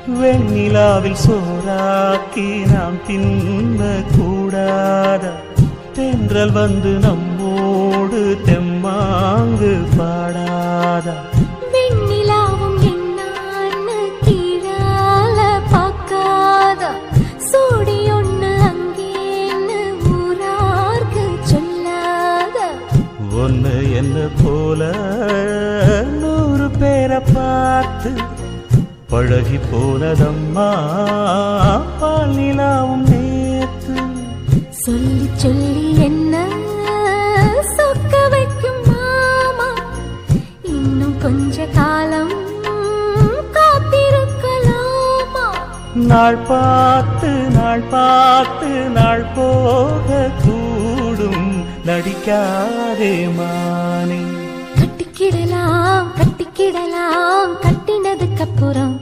வெண்ணிலாவில் சோறாக்கி நாம் தின்ன கூடாத தென்றல் வந்து நம்மோடு தெம்மாங்கு பாடாத வெண்ணிலாவும் என்னான்னு கீழால பார்க்காத சூடி ஒண்ணு அங்கேன்னு ஊரார்க்கு சொல்லாத ஒன்னு என்ன போல 100 பேரை பார்த்து பழகி போனதம்மா பால் நிலாவும் நேத்து சொல்லி சொல்லி என்ன சொக்க வைக்கும் மாமா இன்னும் கொஞ்ச காலம் காத்திருக்கலாமா நாள் பார்த்து நாள் போக கூடும் நடிக்காதே மானே கட்டிக்கிடலாம் கட்டினதுக்கு அப்புறம்